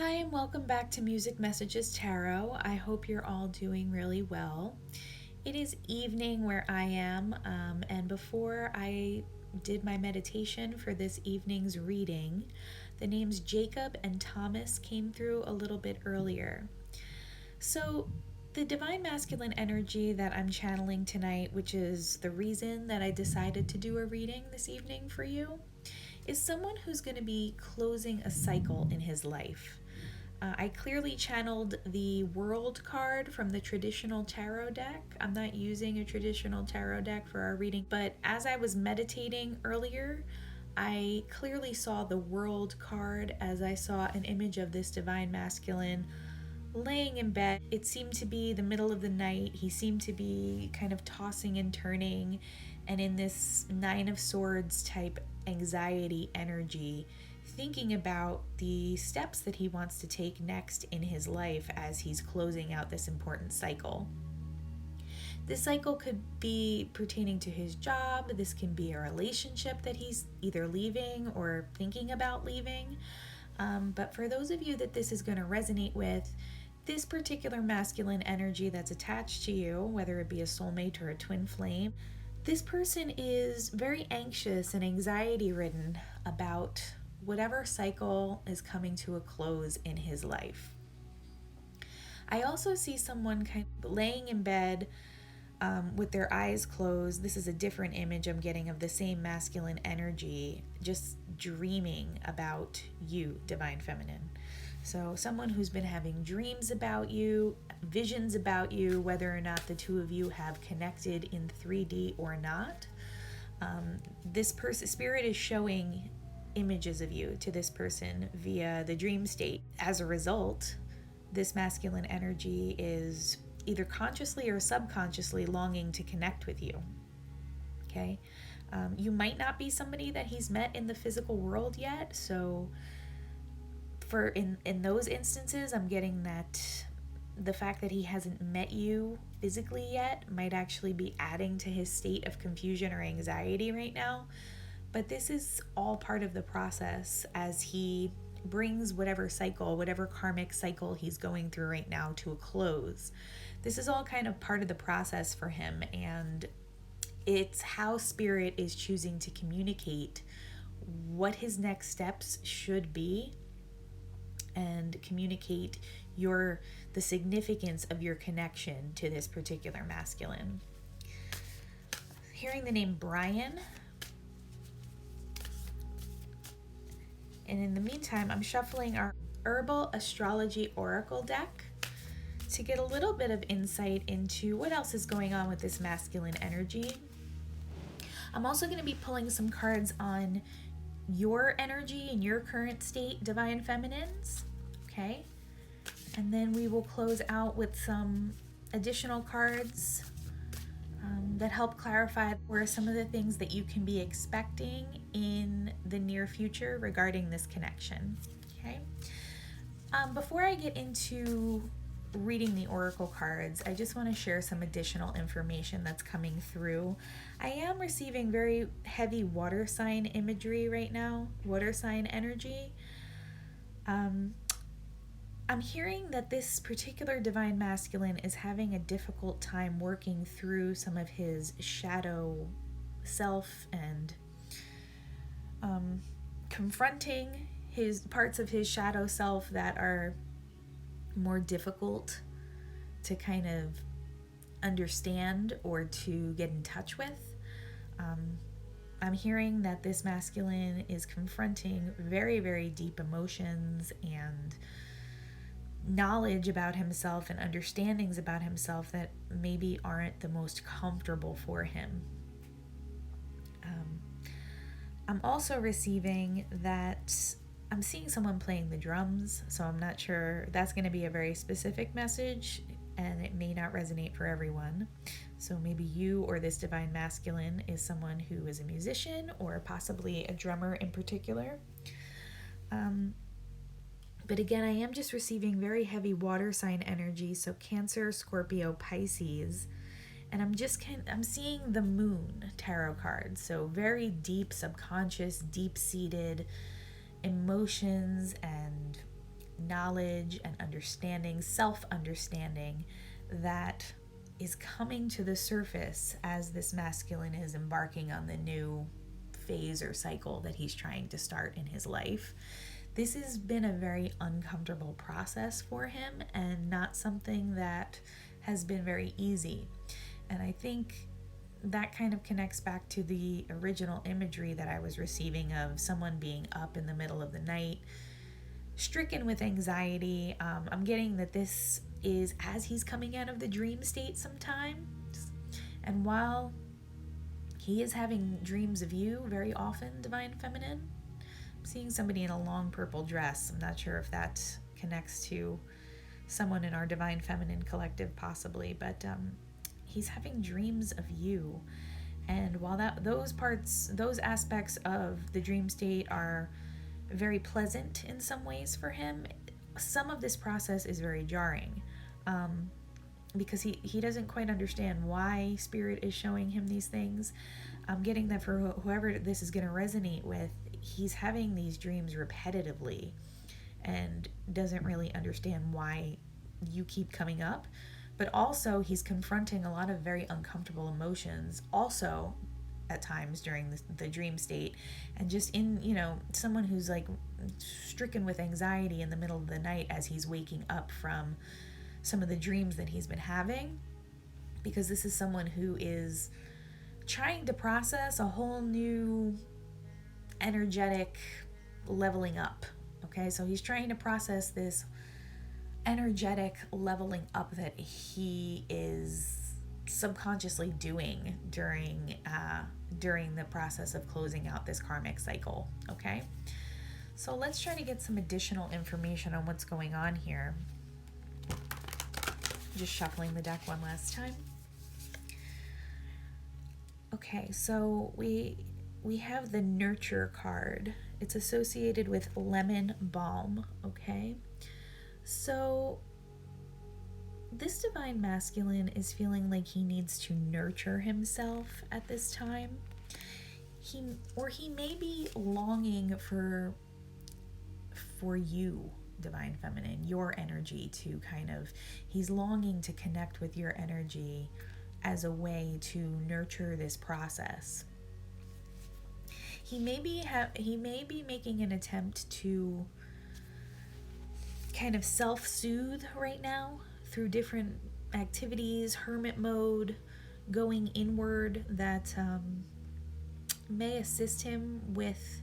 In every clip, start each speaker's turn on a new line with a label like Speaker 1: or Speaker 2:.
Speaker 1: Hi, and welcome back to Music Messages Tarot. I hope you're all doing really well. It is evening where I am, and before I did my meditation for this evening's reading, the names Jacob and Thomas came through a little bit earlier. So, the Divine Masculine energy that I'm channeling tonight, which is the reason that I decided to do a reading this evening for you, is someone who's going to be closing a cycle in his life. I clearly channeled the World card from the traditional tarot deck. I'm not using a traditional tarot deck for our reading, but as I was meditating earlier, I clearly saw the World card as I saw an image of this Divine Masculine laying in bed. It seemed to be the middle of the night. He seemed to be kind of tossing and turning, and in this Nine of Swords type anxiety energy, thinking about the steps that he wants to take next in his life as he's closing out this important cycle. This cycle could be pertaining to his job. This can be a relationship that he's either leaving or thinking about leaving. But for those of you that this is going to resonate with, this particular masculine energy that's attached to you, whether it be a soulmate or a twin flame, this person is very anxious and anxiety ridden about whatever cycle is coming to a close in his life. I also see someone kind of laying in bed with their eyes closed. This is a different image I'm getting of the same masculine energy, just dreaming about you, Divine Feminine. So someone who's been having dreams about you, visions about you, whether or not the two of you have connected in 3D or not. This person, spirit is showing images of you to this person via the dream state. As a result, this masculine energy is either consciously or subconsciously longing to connect with you. Okay? You might not be somebody that he's met in the physical world yet, so in those instances, I'm getting that the fact that he hasn't met you physically yet might actually be adding to his state of confusion or anxiety right now. But this is all part of the process as he brings whatever cycle, whatever karmic cycle he's going through right now to a close. This is all kind of part of the process for him, and it's how Spirit is choosing to communicate what his next steps should be and communicate the significance of your connection to this particular masculine. Hearing the name Brian. And in the meantime, I'm shuffling our Herbal Astrology Oracle deck to get a little bit of insight into what else is going on with this masculine energy. I'm also going to be pulling some cards on your energy in your current state, Divine Feminines. Okay? And then we will close out with some additional cards that help clarify where are some of the things that you can be expecting in the near future regarding this connection. Okay. Before I get into reading the oracle cards, I just want to share some additional information that's coming through. I am receiving very heavy water sign imagery right now, water sign energy. I'm hearing that this particular Divine Masculine is having a difficult time working through some of his shadow self and confronting his parts of his shadow self that are more difficult to kind of understand or to get in touch with. I'm hearing that this masculine is confronting very, very deep emotions and knowledge about himself and understandings about himself that maybe aren't the most comfortable for him. I'm also receiving that I'm seeing someone playing the drums, so I'm not sure. That's going to be a very specific message, and it may not resonate for everyone. So maybe you or this Divine Masculine is someone who is a musician or possibly a drummer in particular. But again, I am just receiving very heavy water sign energy, so Cancer, Scorpio, Pisces. And I'm seeing the Moon tarot card, so very deep subconscious, deep-seated emotions and knowledge and understanding, self-understanding that is coming to the surface as this masculine is embarking on the new phase or cycle that he's trying to start in his life. This has been a very uncomfortable process for him and not something that has been very easy. And I think that kind of connects back to the original imagery that I was receiving of someone being up in the middle of the night, stricken with anxiety. I'm getting that this is as he's coming out of the dream state sometimes. And while he is having dreams of you very often, Divine Feminine, I'm seeing somebody in a long purple dress. I'm not sure if that connects to someone in our Divine Feminine collective possibly, but he's having dreams of you. And while those aspects of the dream state are very pleasant in some ways for him, some of this process is very jarring, because he doesn't quite understand why Spirit is showing him these things. I'm getting that for whoever this is going to resonate with, he's having these dreams repetitively and doesn't really understand why you keep coming up. But also he's confronting a lot of very uncomfortable emotions also at times during the dream state, and just in, someone who's like stricken with anxiety in the middle of the night as he's waking up from some of the dreams that he's been having, because this is someone who is trying to process a whole new energetic leveling up. Okay, so he's trying to process this energetic leveling up that he is subconsciously doing during the process of closing out this karmic cycle. Okay, so let's try to get some additional information on what's going on here. Just shuffling the deck one last time. Okay, so we have the Nurture card. It's associated with lemon balm. Okay, so this Divine Masculine is feeling like he needs to nurture himself at this time. He may be longing for you, Divine Feminine, your energy to he's longing to connect with your energy as a way to nurture this process. He may be making an attempt to kind of self-soothe right now through different activities, hermit mode, going inward, that may assist him with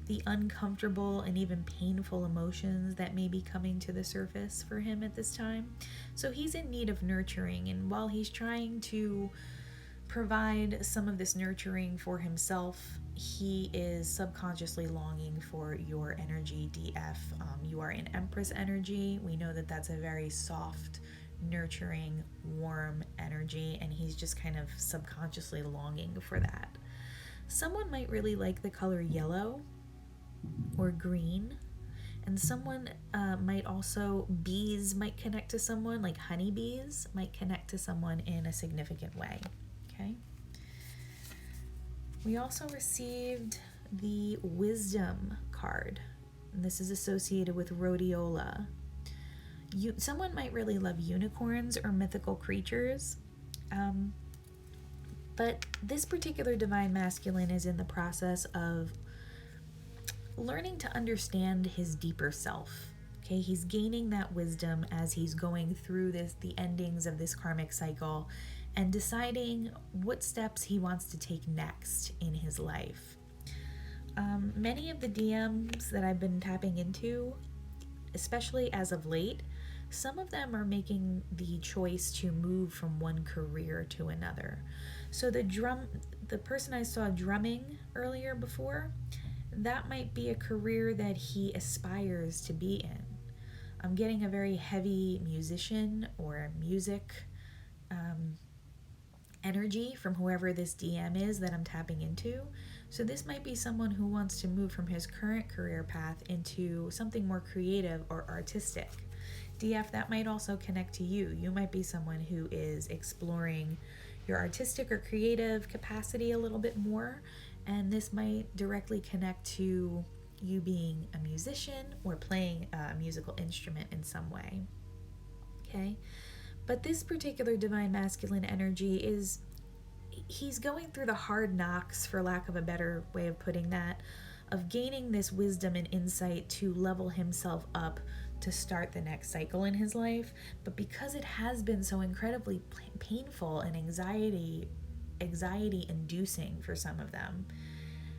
Speaker 1: the uncomfortable and even painful emotions that may be coming to the surface for him at this time. So he's in need of nurturing, and while he's trying to provide some of this nurturing for himself, he is subconsciously longing for your energy, DF. You are in Empress energy. We know that that's a very soft, nurturing, warm energy, and he's just kind of subconsciously longing for that. Someone might really like the color yellow or green, and someone bees might connect to someone, like honeybees might connect to someone in a significant way. Okay. We also received the Wisdom card, and this is associated with rhodiola. Someone might really love unicorns or mythical creatures, but this particular Divine Masculine is in the process of learning to understand his deeper self. Okay, he's gaining that wisdom as he's going through the endings of this karmic cycle, and deciding what steps he wants to take next in his life. Many of the DMs that I've been tapping into, especially as of late, some of them are making the choice to move from one career to another. So the person I saw drumming earlier before, that might be a career that he aspires to be in. I'm getting a very heavy musician or music energy from whoever this DM is that I'm tapping into. So this might be someone who wants to move from his current career path into something more creative or artistic. DF, that might also connect to you. You might be someone who is exploring your artistic or creative capacity a little bit more, and this might directly connect to you being a musician or playing a musical instrument in some way. Okay? But this particular divine masculine energy is, he's going through the hard knocks, for lack of a better way of putting that, of gaining this wisdom and insight to level himself up to start the next cycle in his life. But because it has been so incredibly painful and anxiety inducing for some of them,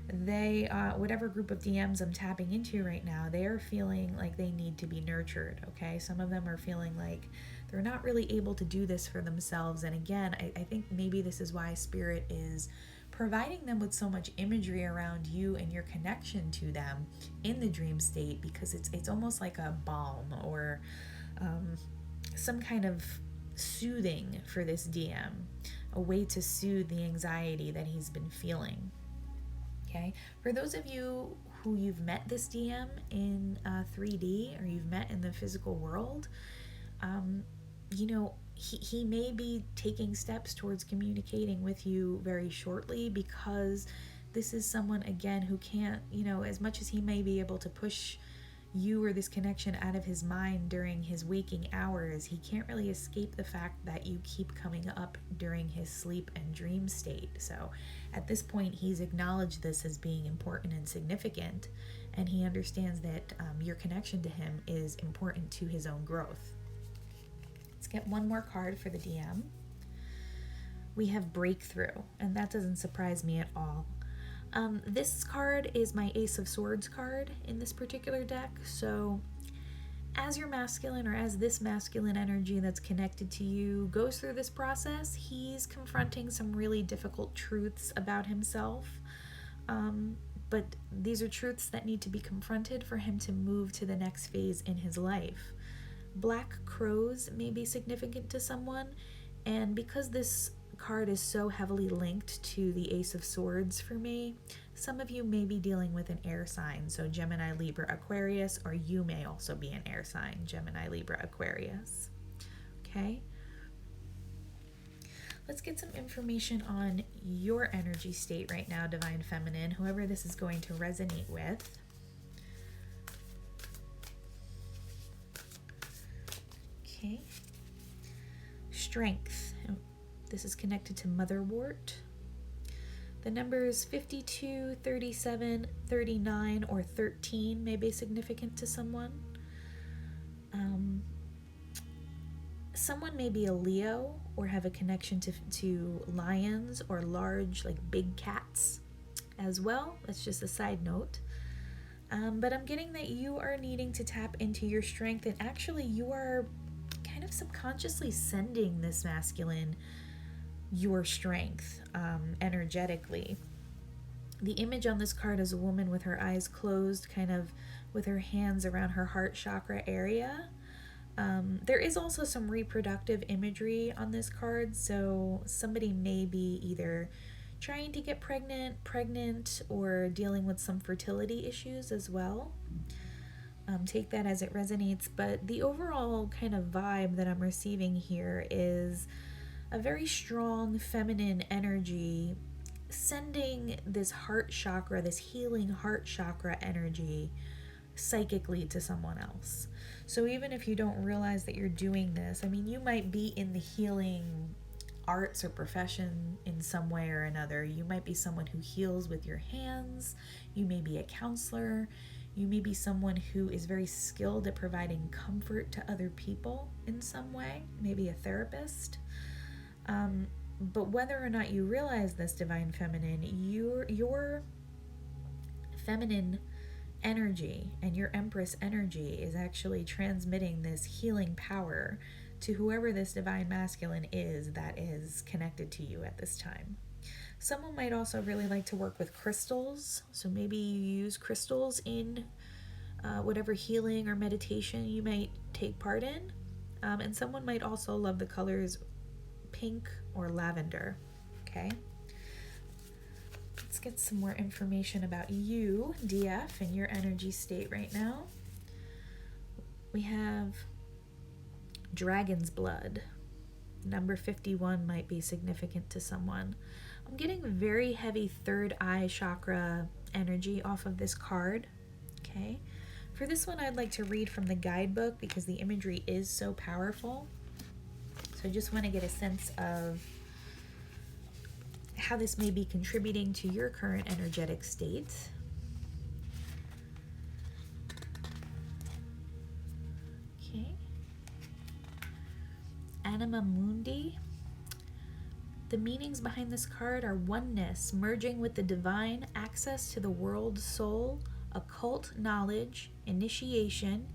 Speaker 1: they whatever group of DMs I'm tapping into right now, they are feeling like they need to be nurtured. Okay, some of them are feeling like they're not really able to do this for themselves. And again, I think maybe this is why Spirit is providing them with so much imagery around you and your connection to them in the dream state, because it's almost like a balm or some kind of soothing for this DM, a way to soothe the anxiety that he's been feeling. Okay, for those of you who you've met this DM in 3D, or you've met in the physical world, you know, he may be taking steps towards communicating with you very shortly, because this is someone, again, who can't, you know, as much as he may be able to push you or this connection out of his mind during his waking hours, he can't really escape the fact that you keep coming up during his sleep and dream state. So at this point, he's acknowledged this as being important and significant, and he understands that your connection to him is important to his own growth. Let's get one more card for the DM. We have Breakthrough, and that doesn't surprise me at all. This card is my Ace of Swords card in this particular deck. So as your masculine, or as this masculine energy that's connected to you goes through this process, he's confronting some really difficult truths about himself. But these are truths that need to be confronted for him to move to the next phase in his life. Black crows may be significant to someone, and because this card is so heavily linked to the Ace of Swords for me, some of you may be dealing with an air sign, so Gemini, Libra, Aquarius, or you may also be an air sign, Gemini, Libra, Aquarius. Okay? Let's get some information on your energy state right now, Divine Feminine, whoever this is going to resonate with. Okay. Strength. This is connected to Motherwort. The numbers 52, 37, 39, or 13 may be significant to someone. Someone may be a Leo or have a connection to lions or large, like big cats as well. That's just a side note. But I'm getting that you are needing to tap into your strength, and actually you are kind of subconsciously sending this masculine your strength energetically. The image on this card is a woman with her eyes closed, kind of with her hands around her heart chakra area. There is also some reproductive imagery on this card, so somebody may be either trying to get pregnant, or dealing with some fertility issues as well. Take that as it resonates, but the overall kind of vibe that I'm receiving here is a very strong feminine energy sending this heart chakra, this healing heart chakra energy psychically to someone else. So even if you don't realize that you're doing this, I mean, you might be in the healing arts or profession in some way or another. You might be someone who heals with your hands. You may be a counselor. You may be someone who is very skilled at providing comfort to other people in some way, maybe a therapist. But whether or not you realize this, Divine Feminine, your feminine energy and your Empress energy is actually transmitting this healing power to whoever this Divine Masculine is that is connected to you at this time. Someone might also really like to work with crystals, so maybe you use crystals in whatever healing or meditation you might take part in. And someone might also love the colors pink or lavender. Okay, let's get some more information about you, DF, and your energy state right now. We have Dragon's Blood. Number 51 might be significant to someone. I'm getting very heavy third eye chakra energy off of this card. Okay. For this one, I'd like to read from the guidebook because the imagery is so powerful. So I just want to get a sense of how this may be contributing to your current energetic state. Okay. Anima Mundi. The meanings behind this card are oneness, merging with the divine, access to the world soul, occult knowledge, initiation,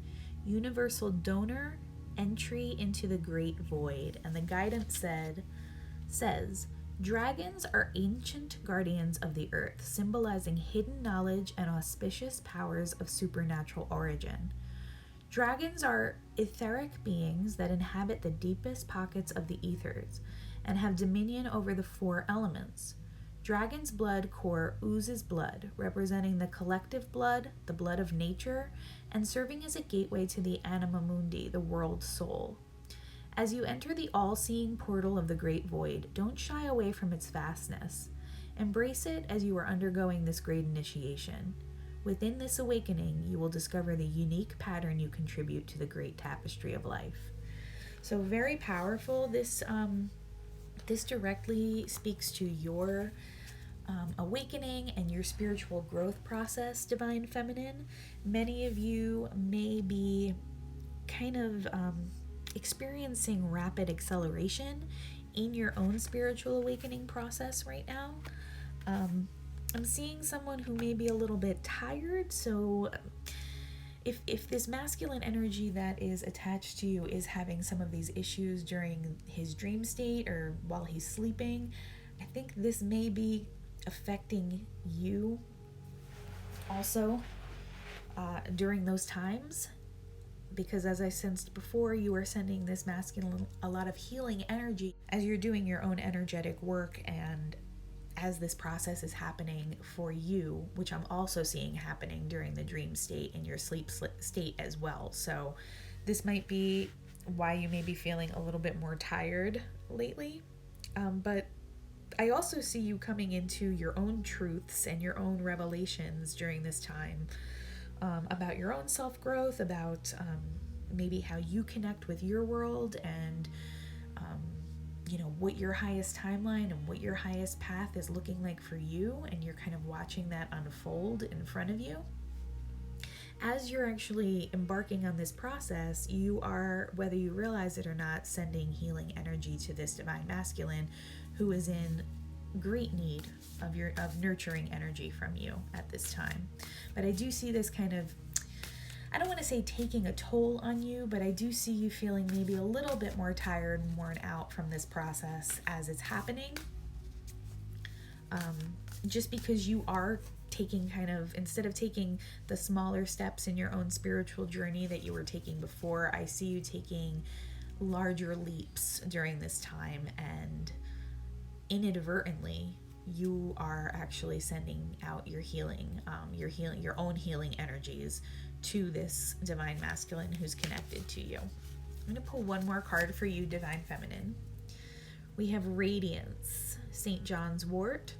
Speaker 1: universal donor, entry into the great void. And the guidance says, dragons are ancient guardians of the earth, symbolizing hidden knowledge and auspicious powers of supernatural origin. Dragons are etheric beings that inhabit the deepest pockets of the ethers and have dominion over the four elements. Dragon's blood core oozes blood, representing the collective blood, the blood of nature, and serving as a gateway to the Anima Mundi, the world soul. As you enter the all-seeing portal of the great void, don't shy away from its vastness. Embrace it as you are undergoing this great initiation. Within this awakening, you will discover the unique pattern you contribute to the great tapestry of life. So very powerful. This directly speaks to your awakening and your spiritual growth process, Divine Feminine. Many of you may be kind of experiencing rapid acceleration in your own spiritual awakening process right now. I'm seeing someone who may be a little bit tired, so if this masculine energy that is attached to you is having some of these issues during his dream state or while he's sleeping, I think this may be affecting you also during those times, because as I sensed before, you are sending this masculine a lot of healing energy as you're doing your own energetic work, and as this process is happening for you, which I'm also seeing happening during the dream state and your sleep state as well. So this might be why you may be feeling a little bit more tired lately. But I also see you coming into your own truths and your own revelations during this time, about your own self-growth, about maybe how you connect with your world, and what your highest timeline and what your highest path is looking like for you, and you're kind of watching that unfold in front of you. As you're actually embarking on this process, you are, whether you realize it or not, sending healing energy to this divine masculine who is in great need of nurturing energy from you at this time. But I do see this kind of, I don't want to say taking a toll on you, but I do see you feeling maybe a little bit more tired and worn out from this process as it's happening. Just because you are taking kind of, instead of taking the smaller steps in your own spiritual journey that you were taking before, I see you taking larger leaps during this time, and inadvertently you are actually sending out your own healing energies to this divine masculine who's connected to you. I'm going to pull one more card for you, Divine Feminine. We have Radiance, St. John's Wort.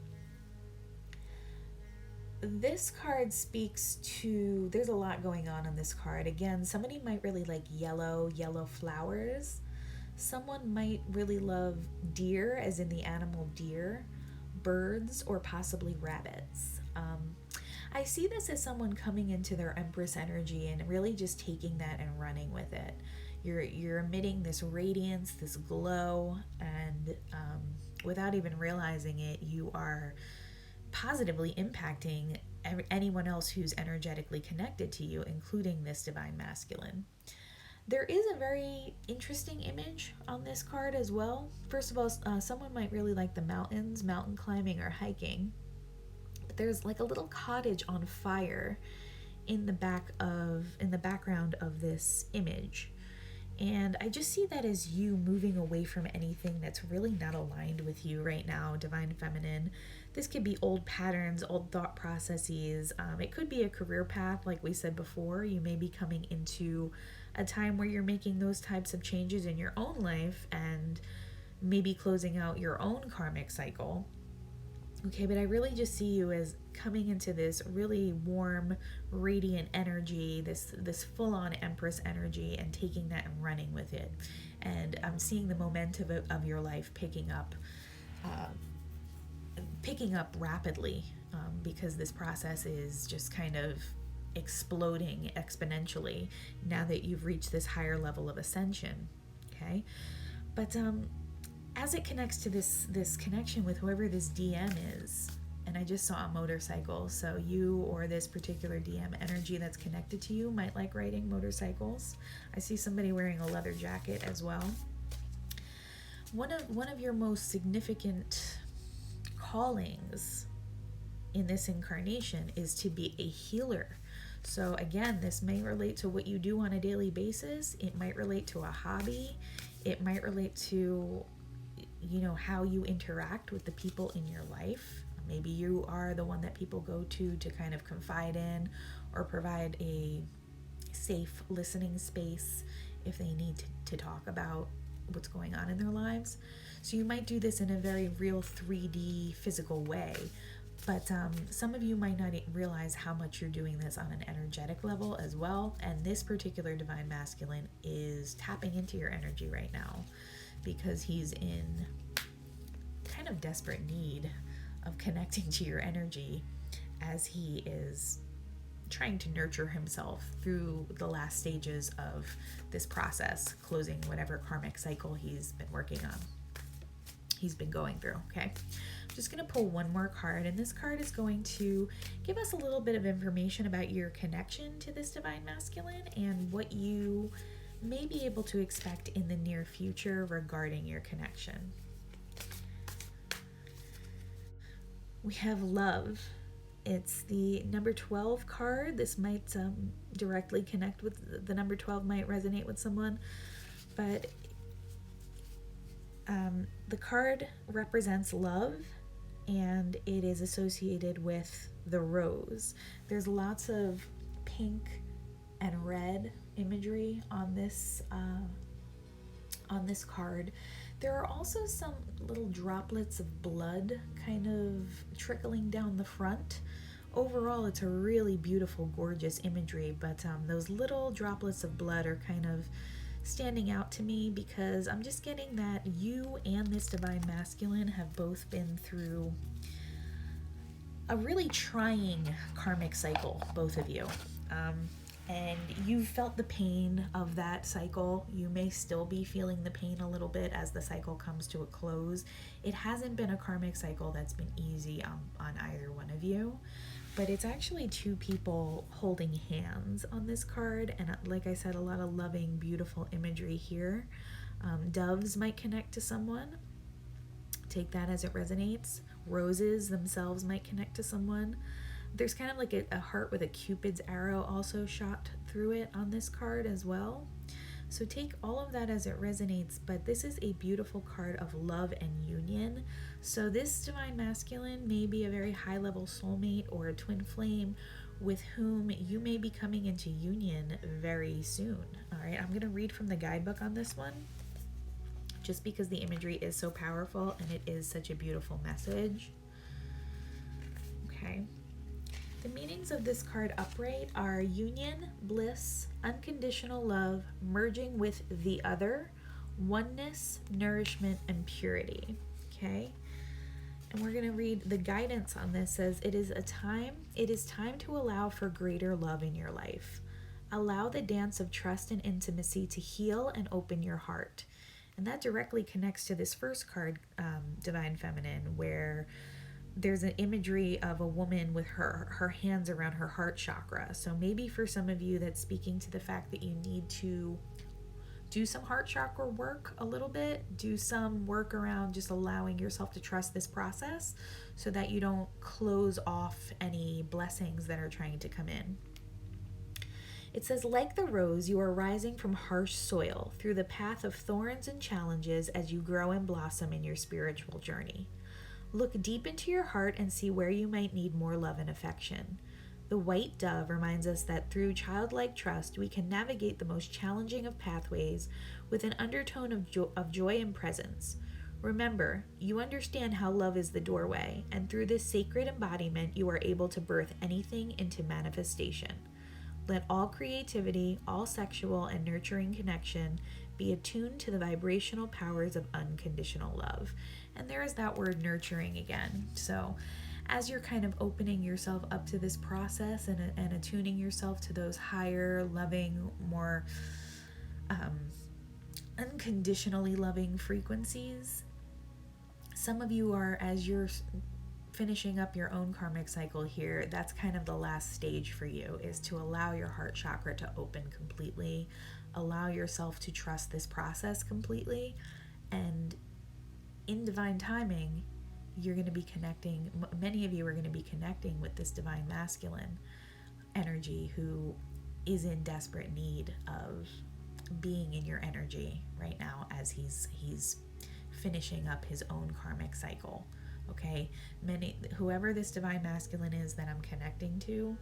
Speaker 1: This card speaks to, there's a lot going on this card. Again, somebody might really like yellow flowers. Someone might really love deer, as in the animal deer, birds, or possibly rabbits. I see this as someone coming into their Empress energy and really just taking that and running with it. You're emitting this radiance, this glow, and without even realizing it, you are positively impacting anyone else who's energetically connected to you, including this divine masculine. There is a very interesting image on this card as well. First of all, someone might really like the mountains, mountain climbing or hiking. But there's like a little cottage on fire in the background of this image. And I just see that as you moving away from anything that's really not aligned with you right now, Divine Feminine. This could be old patterns, old thought processes. It could be a career path, like we said before. You may be coming into a time where you're making those types of changes in your own life and maybe closing out your own karmic cycle. Okay, but I really just see you as coming into this really warm, radiant energy, this full-on Empress energy, and taking that and running with it. And I'm seeing the momentum of your life uh, picking up rapidly, because this process is just kind of exploding exponentially now that you've reached this higher level of ascension. Okay, but as it connects to this connection with whoever this DM is, and I just saw a motorcycle, so you or this particular DM energy that's connected to you might like riding motorcycles. I see somebody wearing a leather jacket as well. One of your most significant callings in this incarnation is to be a healer. So again, this may relate to what you do on a daily basis. It might relate to a hobby. It might relate to, how you interact with the people in your life. Maybe you are the one that people go to kind of confide in or provide a safe listening space if they need to talk about what's going on in their lives. So you might do this in a very real 3D physical way, but some of you might not realize how much you're doing this on an energetic level as well. And this particular divine masculine is tapping into your energy right now because he's in kind of desperate need of connecting to your energy as he is trying to nurture himself through the last stages of this process, closing whatever karmic cycle he's been going through. Okay, I'm just going to pull one more card, and this card is going to give us a little bit of information about your connection to this divine masculine and what you may be able to expect in the near future regarding your connection. We have love. It's the number 12 card. This might directly connect with the number 12, might resonate with someone, but the card represents love, and it is associated with the rose. There's lots of pink and red imagery on this card. There are also some little droplets of blood kind of trickling down the front. Overall, it's a really beautiful, gorgeous imagery, but those little droplets of blood are kind of standing out to me because I'm just getting that you and this divine masculine have both been through a really trying karmic cycle, both of you. And you've felt the pain of that cycle. You may still be feeling the pain a little bit as the cycle comes to a close. It hasn't been a karmic cycle that's been easy on either one of you, but it's actually two people holding hands on this card. And like I said, a lot of loving, beautiful imagery here. Doves might connect to someone. Take that as it resonates. Roses themselves might connect to someone. There's kind of like a heart with a Cupid's arrow also shot through it on this card as well. So take all of that as it resonates, but this is a beautiful card of love and union. So this divine masculine may be a very high level soulmate or a twin flame with whom you may be coming into union very soon. All right, I'm going to read from the guidebook on this one just because the imagery is so powerful and it is such a beautiful message. Okay. The meanings of this card upright are union, bliss, unconditional love, merging with the other, oneness, nourishment, and purity. Okay? And we're going to read the guidance on this. Says it is time to allow for greater love in your life. Allow the dance of trust and intimacy to heal and open your heart. And that directly connects to this first card, Divine Feminine, where there's an imagery of a woman with her hands around her heart chakra. So maybe for some of you that's speaking to the fact that you need to do some heart chakra work a little bit, do some work around just allowing yourself to trust this process so that you don't close off any blessings that are trying to come in. It says, like the rose, you are rising from harsh soil through the path of thorns and challenges as you grow and blossom in your spiritual journey. Look deep into your heart and see where you might need more love and affection. The white dove reminds us that through childlike trust, we can navigate the most challenging of pathways with an undertone of joy and presence. Remember, you understand how love is the doorway, and through this sacred embodiment, you are able to birth anything into manifestation. Let all creativity, all sexual and nurturing connection be attuned to the vibrational powers of unconditional love. And there is that word nurturing again. So, as you're kind of opening yourself up to this process and attuning yourself to those higher, loving, more unconditionally loving frequencies, some of you are, as you're finishing up your own karmic cycle here, that's kind of the last stage for you, is to allow your heart chakra to open completely, allow yourself to trust this process completely, and in divine timing, you're going to be connecting, many of you are going to be connecting with this divine masculine energy who is in desperate need of being in your energy right now as he's finishing up his own karmic cycle. Okay, whoever this divine masculine is that I'm connecting to,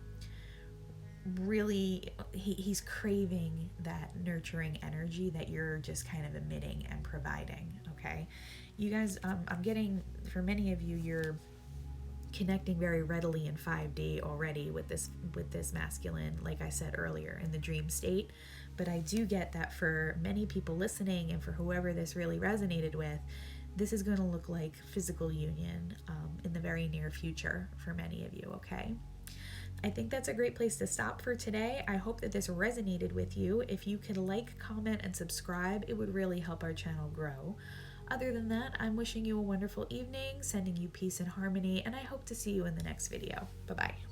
Speaker 1: really he's craving that nurturing energy that you're just kind of emitting and providing. Okay, you guys, I'm getting, for many of you, you're connecting very readily in 5D already with this masculine, like I said earlier, in the dream state. But I do get that for many people listening, and for whoever this really resonated with, this is going to look like physical union in the very near future for many of you. Okay, I think that's a great place to stop for today. I hope that this resonated with you. If you could like, comment, and subscribe, it would really help our channel grow. Other than that, I'm wishing you a wonderful evening, sending you peace and harmony, and I hope to see you in the next video. Bye-bye.